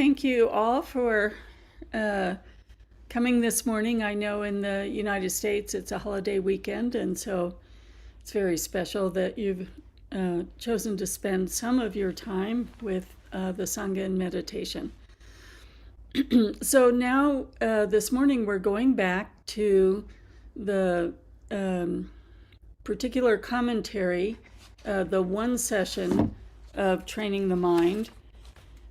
Thank you all for coming this morning. I know in the United States it's a holiday weekend, and so it's very special that you've chosen to spend some of your time with the Sangha and meditation. So now this morning we're going back to the particular commentary, the one session of training the mind.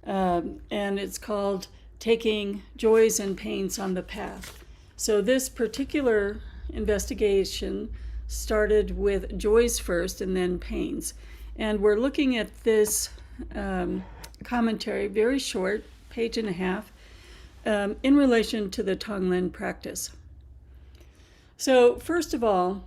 And it's called Taking Joys and Pains on the Path. So this particular investigation started with joys first and then pains. And we're looking at this commentary, very short, page and a half, in relation to the Tonglen practice. So first of all,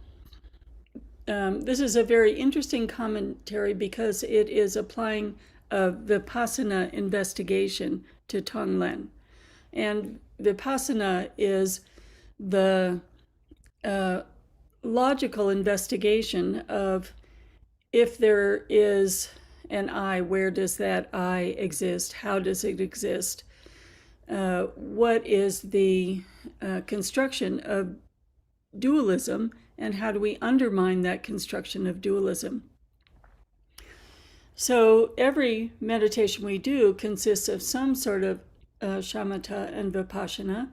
this is a very interesting commentary because it is applying Vipassana investigation to Tonglen. And Vipassana is the logical investigation of if there is an I, where does that I exist? How does it exist? What is the construction of dualism, and how do we undermine that construction of dualism? So every meditation we do consists of some sort of shamatha and vipassana,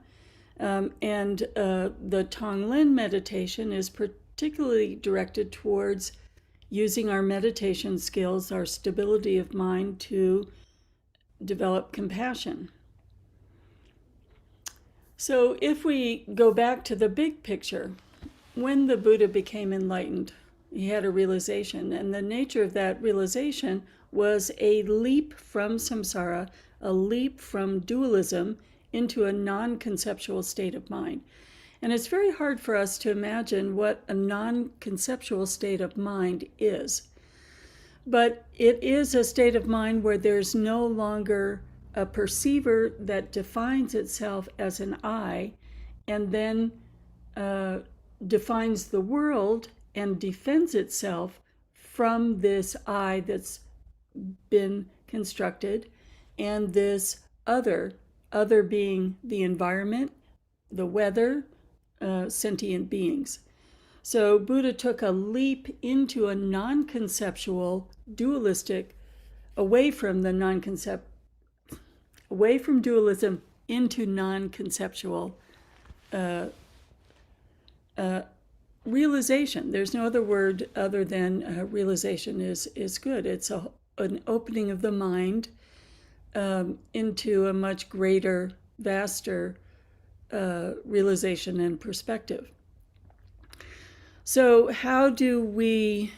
and the Tonglen meditation is particularly directed towards using our meditation skills, our stability of mind, to develop compassion. So if we go back to the big picture, when the Buddha became enlightened, he had a realization, and the nature of that realization was a leap from samsara, a leap from dualism into a non-conceptual state of mind. And it's very hard for us to imagine what a non-conceptual state of mind is. But it is a state of mind where there's no longer a perceiver that defines itself as an I, and then defines the world and defends itself from this I that's been constructed, and this other being the environment, the weather, sentient beings. So Buddha took a leap into a non-conceptual, dualistic, away from dualism into non-conceptual realization. There's no other word other than realization is good. It's an opening of the mind into a much greater, vaster realization and perspective. So how do we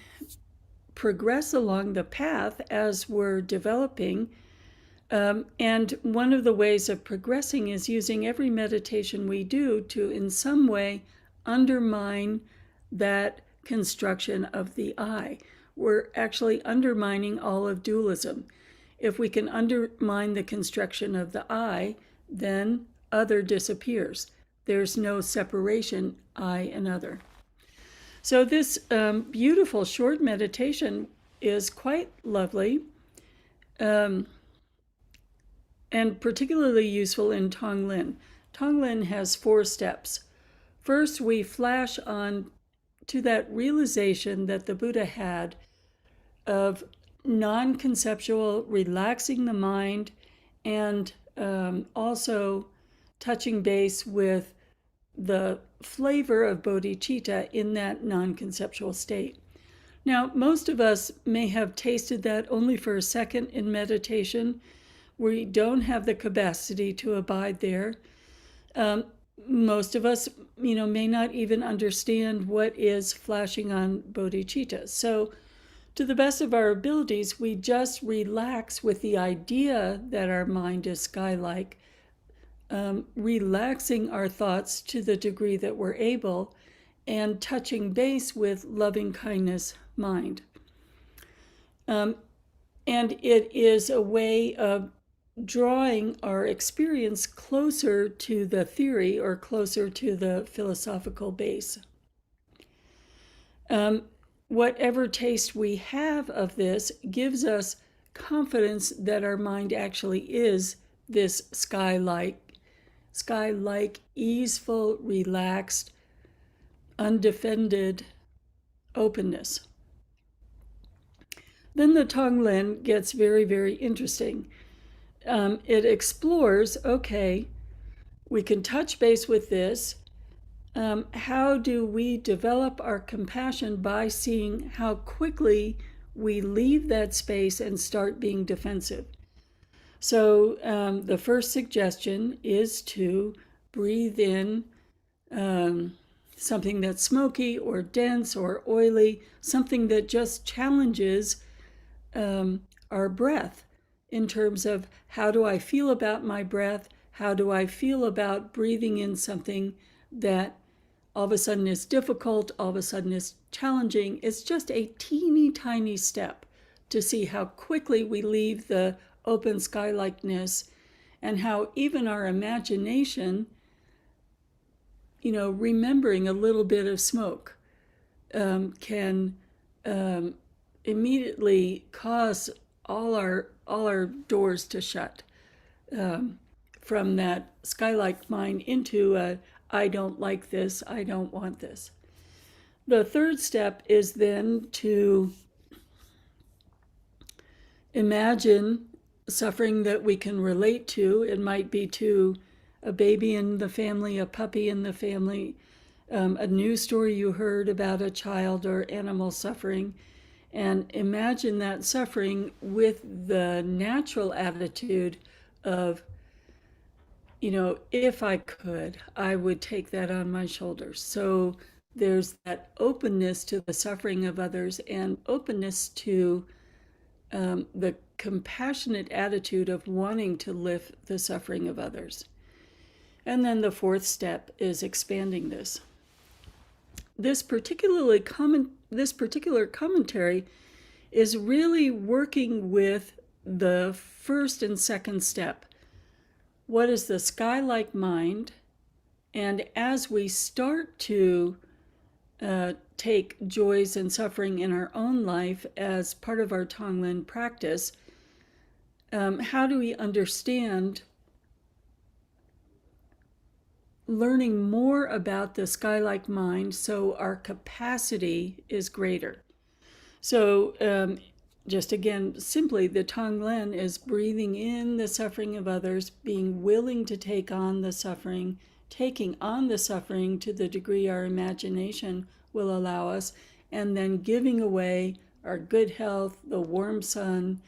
progress along the path as we're developing? And one of the ways of progressing is using every meditation we do to, in some way, undermine that construction of the I. We're actually undermining all of dualism. If we can undermine the construction of the I, then other disappears. There's no separation, I and other. So this beautiful short meditation is quite lovely, and particularly useful in Tonglen. Tonglen has 4 steps. First, we flash on to that realization that the Buddha had of non-conceptual, relaxing the mind, and also touching base with the flavor of bodhicitta in that non-conceptual state. Now, most of us may have tasted that only for a second in meditation. We don't have the capacity to abide there. Most of us, may not even understand what is flashing on bodhicitta. So, to the best of our abilities, we just relax with the idea that our mind is sky-like, relaxing our thoughts to the degree that we're able, and touching base with loving kindness mind. And it is a way of drawing our experience closer to the theory or closer to the philosophical base. Whatever taste we have of this gives us confidence that our mind actually is this sky-like, easeful, relaxed, undefended openness. Then the Tonglen gets very, very interesting. It explores, okay, we can touch base with this. How do we develop our compassion by seeing how quickly we leave that space and start being defensive? So the first suggestion is to breathe in something that's smoky or dense or oily, something that just challenges our breath in terms of how do I feel about my breath? How do I feel about breathing in something that all of a sudden is difficult, all of a sudden is challenging? It's just a teeny tiny step to see how quickly we leave the open sky-likeness and how even our imagination, remembering a little bit of smoke can immediately cause all our doors to shut from that sky-like mind into a I don't like this, I don't want this. The third step is then to imagine suffering that we can relate to. It might be to a baby in the family, a puppy in the family, a news story you heard about a child or animal suffering, and imagine that suffering with the natural attitude of, if I could, I would take that on my shoulders. So there's that openness to the suffering of others and openness to the compassionate attitude of wanting to lift the suffering of others. And then the fourth step is expanding this. This particular commentary is really working with the first and second step. What is the sky-like mind? And as we start to take joys and suffering in our own life as part of our Tonglen practice, how do we understand learning more about the sky-like mind so our capacity is greater? So just again, simply, the Tonglen is breathing in the suffering of others, being willing to take on the suffering, taking on the suffering to the degree our imagination will allow us, and then giving away our good health, the warm sun,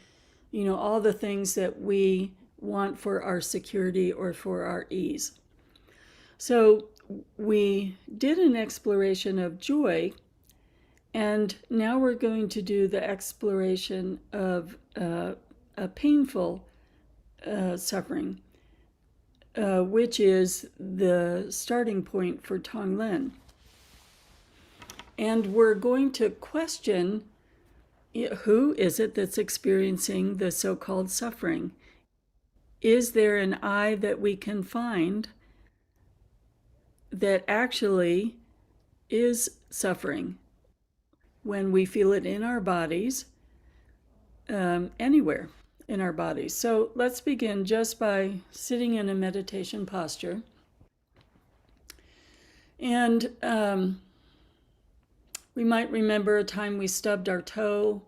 all the things that we want for our security or for our ease. So we did an exploration of joy, and now we're going to do the exploration of a painful suffering, which is the starting point for Tonglen. And we're going to question, who is it that's experiencing the so-called suffering? Is there an I that we can find that actually is suffering when we feel it in our bodies, anywhere in our bodies? So let's begin just by sitting in a meditation posture. And we might remember a time we stubbed our toe.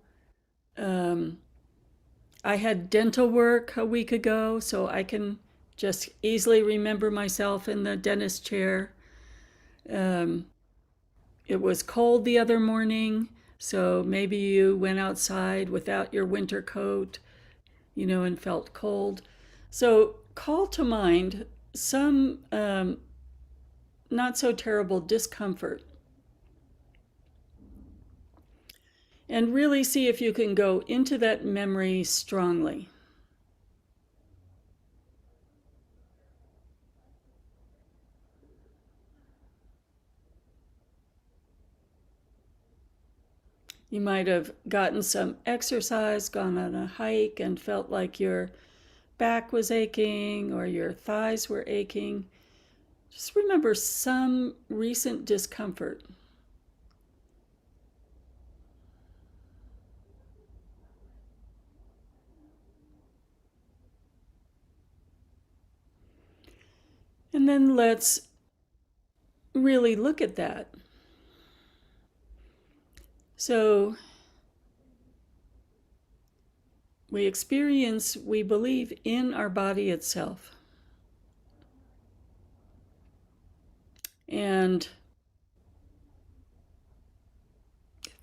I had dental work a week ago, so I can just easily remember myself in the dentist chair. It was cold the other morning, so maybe you went outside without your winter coat, and felt cold. So call to mind some not so terrible discomfort. And really see if you can go into that memory strongly. You might have gotten some exercise, gone on a hike, and felt like your back was aching or your thighs were aching. Just remember some recent discomfort. And then let's really look at that. So we experience, we believe in our body itself. And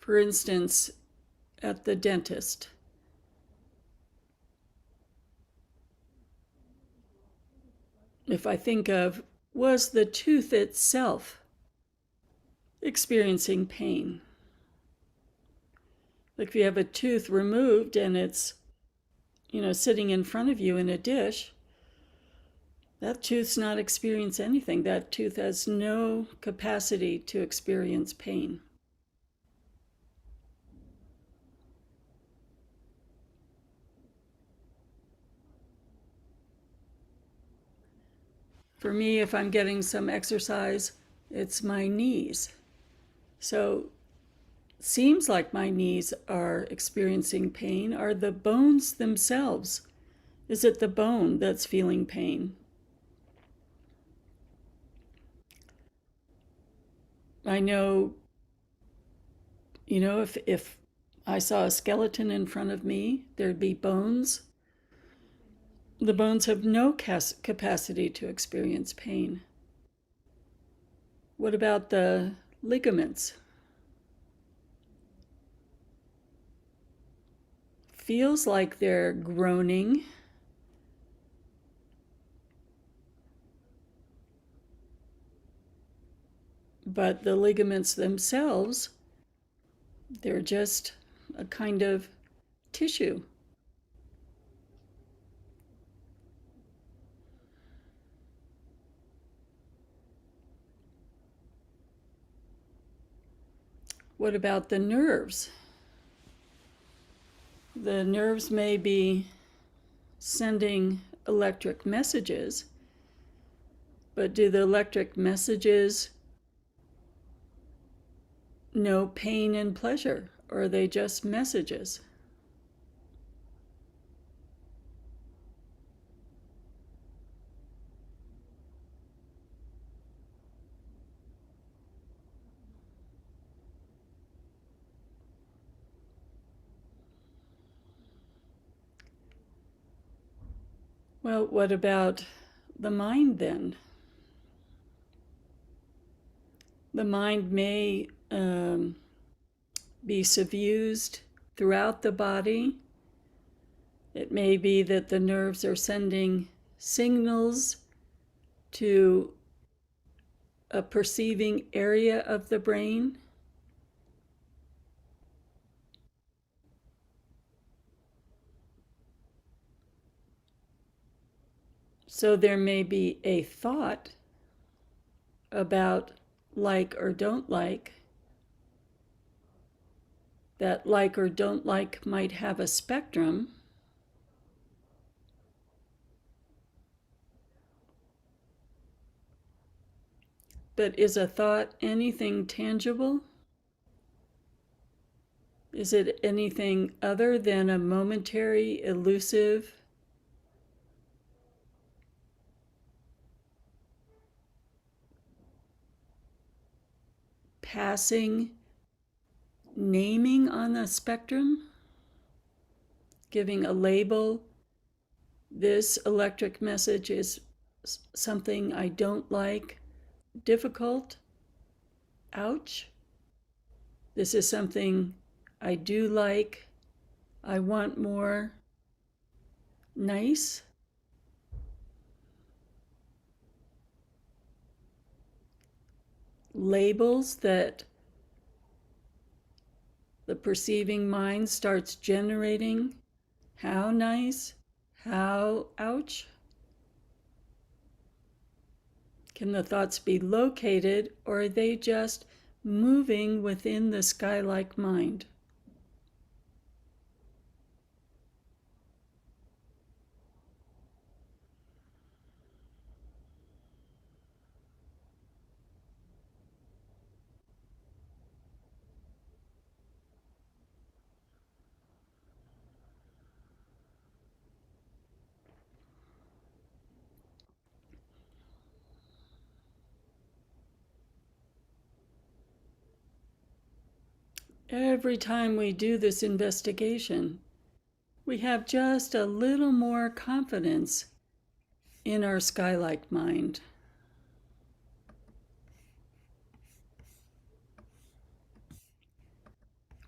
for instance, at the dentist, if I think of, was the tooth itself experiencing pain? Like if you have a tooth removed and it's, sitting in front of you in a dish, that tooth's not experiencing anything. That tooth has no capacity to experience pain. For me, if I'm getting some exercise, it's my knees. So it seems like my knees are experiencing pain. Are the bones themselves? Is it the bone that's feeling pain? I know, if I saw a skeleton in front of me, there'd be bones. The bones have no capacity to experience pain. What about the ligaments? Feels like they're groaning. But the ligaments themselves, they're just a kind of tissue. What about the nerves? The nerves may be sending electric messages, but do the electric messages know pain and pleasure, or are they just messages? Well, what about the mind then? The mind may be suffused throughout the body. It may be that the nerves are sending signals to a perceiving area of the brain. So there may be a thought about like or don't like. That like or don't like might have a spectrum. But is a thought anything tangible? Is it anything other than a momentary, elusive, passing naming on a spectrum? Giving a label. This electric message is something I don't like, difficult, ouch. This is something I do like, I want more, nice. Labels that the perceiving mind starts generating. How nice, how ouch. Can the thoughts be located, or are they just moving within the sky-like mind? Every time we do this investigation, we have just a little more confidence in our sky-like mind.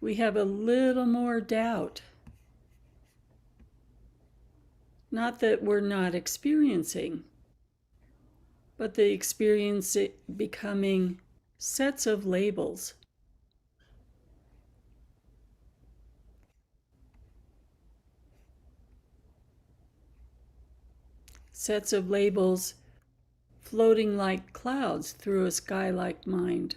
We have a little more doubt. Not that we're not experiencing, but the experience becoming sets of labels. Sets of labels floating like clouds through a sky-like mind.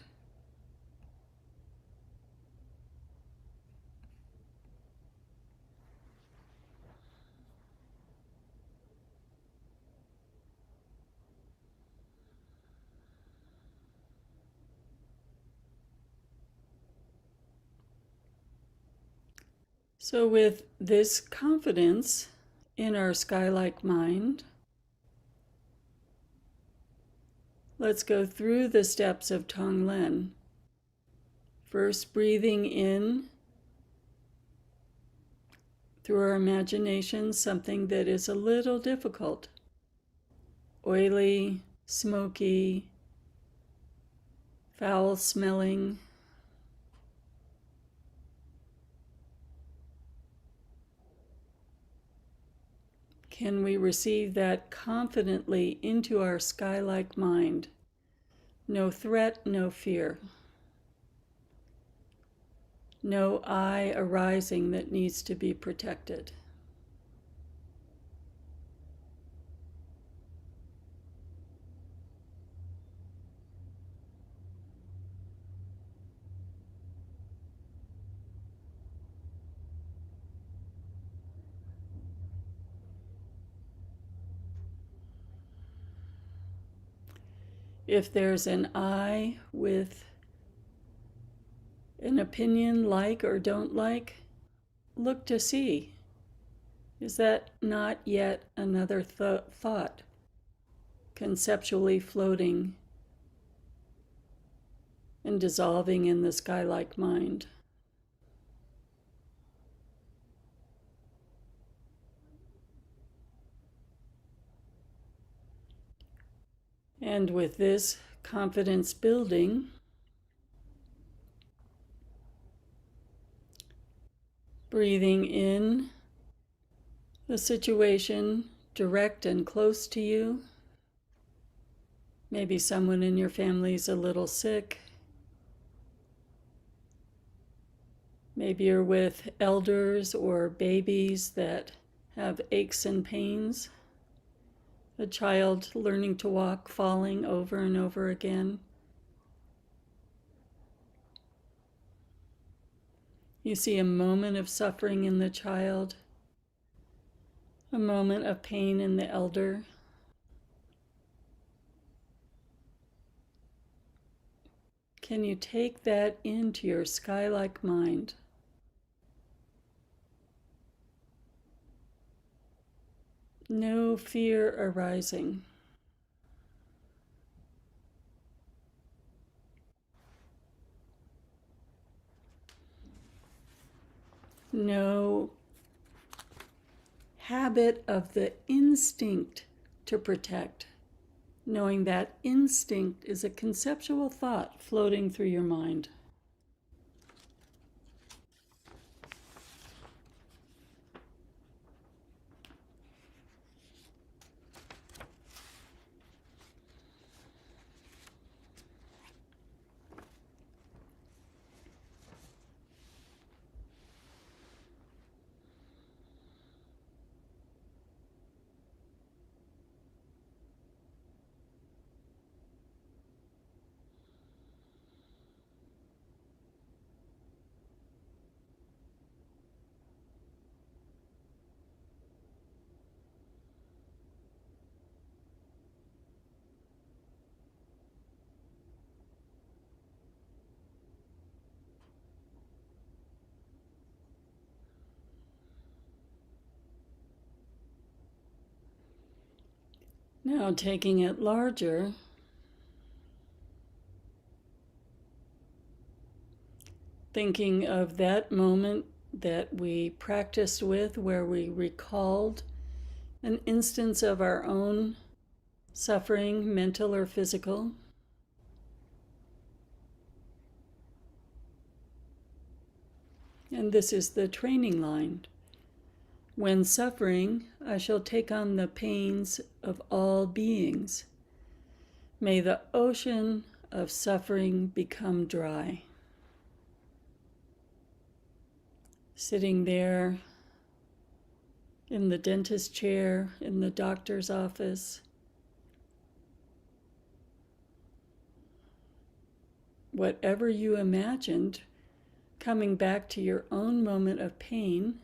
So with this confidence in our sky-like mind, let's go through the steps of Tonglen. First, breathing in through our imagination something that is a little difficult, oily, smoky, foul-smelling. Can we receive that confidently into our sky-like mind? No threat, no fear. No I arising that needs to be protected. If there's an I with an opinion like or don't like, look to see. Is that not yet another thought conceptually floating and dissolving in the sky-like mind? And with this confidence building, breathing in the situation direct and close to you. Maybe someone in your family is a little sick. Maybe you're with elders or babies that have aches and pains. A child learning to walk, falling over and over again. You see a moment of suffering in the child, a moment of pain in the elder. Can you take that into your sky-like mind? No fear arising. No habit of the instinct to protect, knowing that instinct is a conceptual thought floating through your mind. Now taking it larger, Thinking of that moment that we practiced with, where we recalled an instance of our own suffering, mental or physical. And this is the training line. When suffering, I shall take on the pains of all beings. May the ocean of suffering become dry. Sitting there in the dentist chair, in the doctor's office, whatever you imagined, coming back to your own moment of pain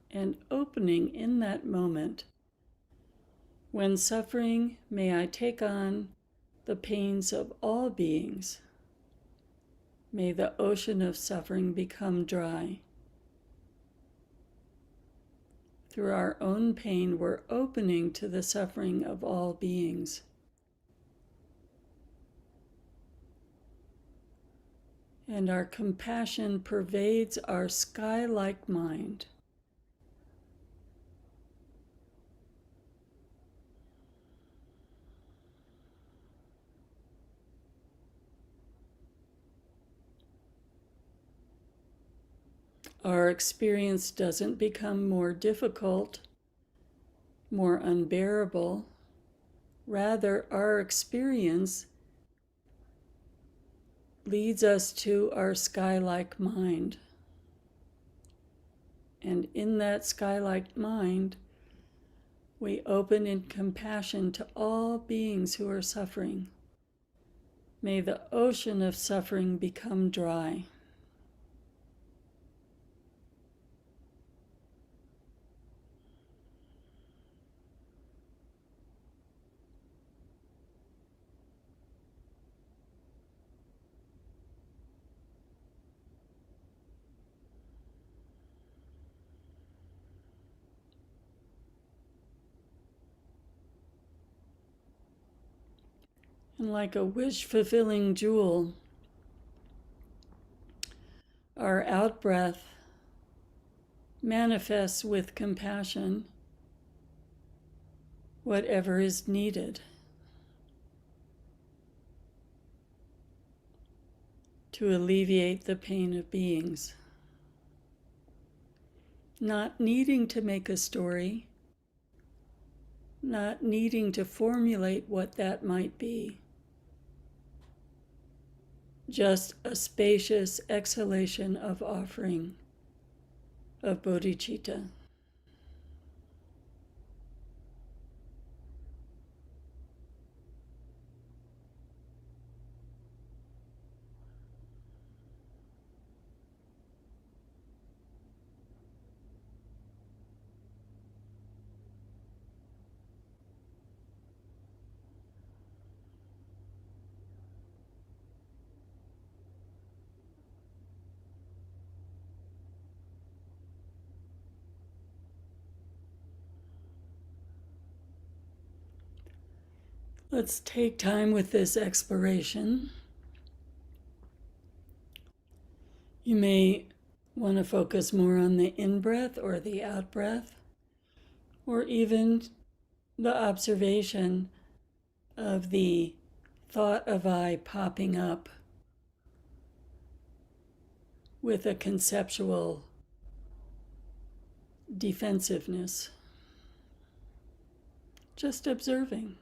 and opening in that moment. When suffering, may I take on the pains of all beings. May the ocean of suffering become dry. Through our own pain, we're opening to the suffering of all beings. And our compassion pervades our sky-like mind. Our experience doesn't become more difficult, more unbearable. Rather, our experience leads us to our sky-like mind. And in that sky-like mind, we open in compassion to all beings who are suffering. May the ocean of suffering become dry. And like a wish-fulfilling jewel, our out-breath manifests with compassion whatever is needed to alleviate the pain of beings. Not needing to make a story, not needing to formulate what that might be. Just a spacious exhalation of offering of bodhicitta. Let's take time with this exploration. You may want to focus more on the in-breath or the out-breath, or even the observation of the thought of I popping up with a conceptual defensiveness. Just observing.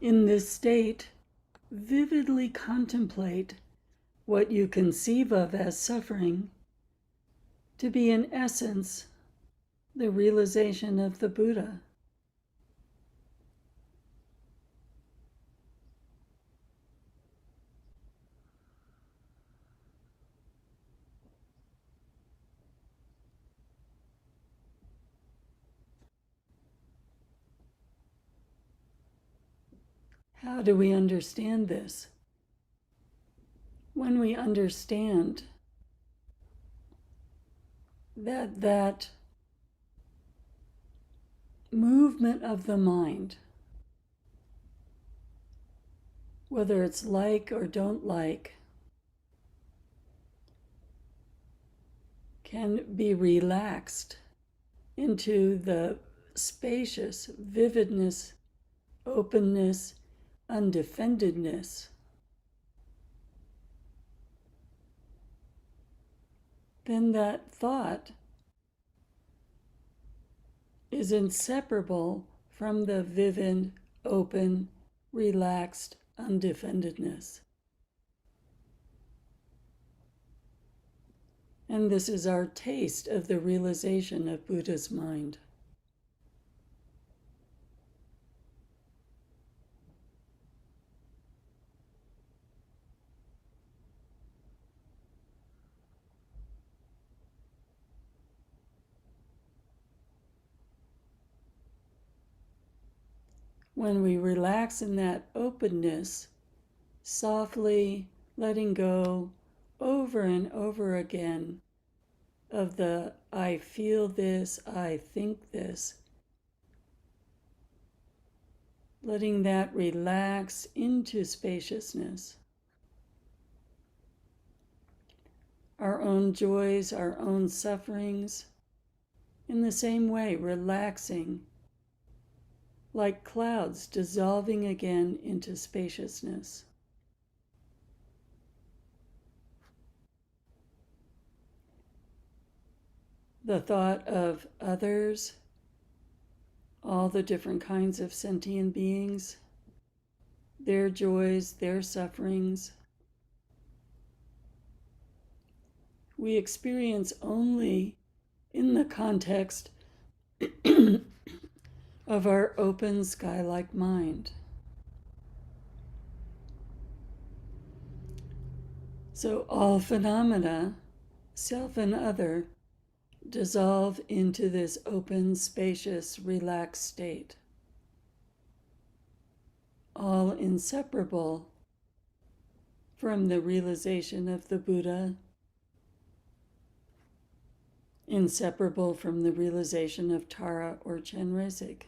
In this state, vividly contemplate what you conceive of as suffering to be, in essence, the realization of the Buddha. How do we understand this? When we understand that movement of the mind, whether it's like or don't like, can be relaxed into the spacious vividness, openness, undefendedness, then that thought is inseparable from the vivid, open, relaxed undefendedness. And this is our taste of the realization of Buddha's mind. When we relax in that openness, softly letting go over and over again of the I feel this, I think this, letting that relax into spaciousness. Our own joys, our own sufferings, in the same way, relaxing, like clouds dissolving again into spaciousness. The thought of others, all the different kinds of sentient beings, their joys, their sufferings, we experience only in the context of our open sky-like mind. So all phenomena, self and other, dissolve into this open, spacious, relaxed state, all inseparable from the realization of the Buddha, inseparable from the realization of Tara or Chenrezig.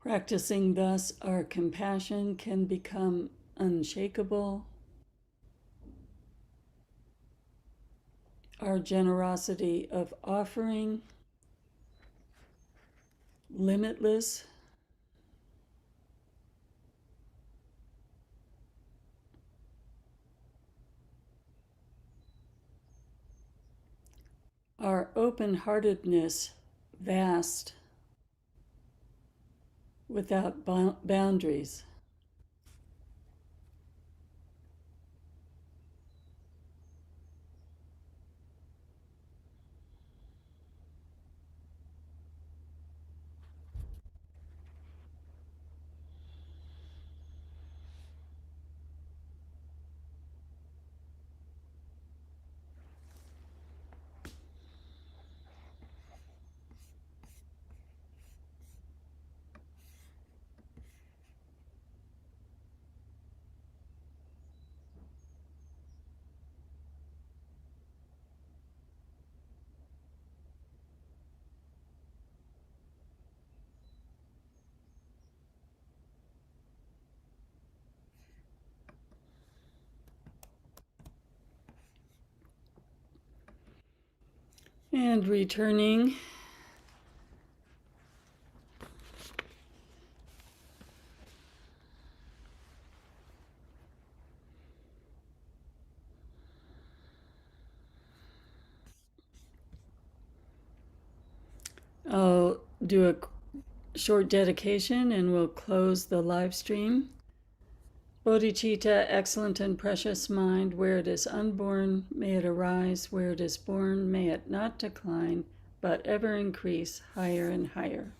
Practicing thus, our compassion can become unshakable. Our generosity of offering, limitless. Our open-heartedness, vast, without boundaries. And returning I'll do a short dedication and we'll close the live stream. Bodhicitta, excellent and precious mind, where it is unborn, may it arise. Where it is born, may it not decline, but ever increase higher and higher.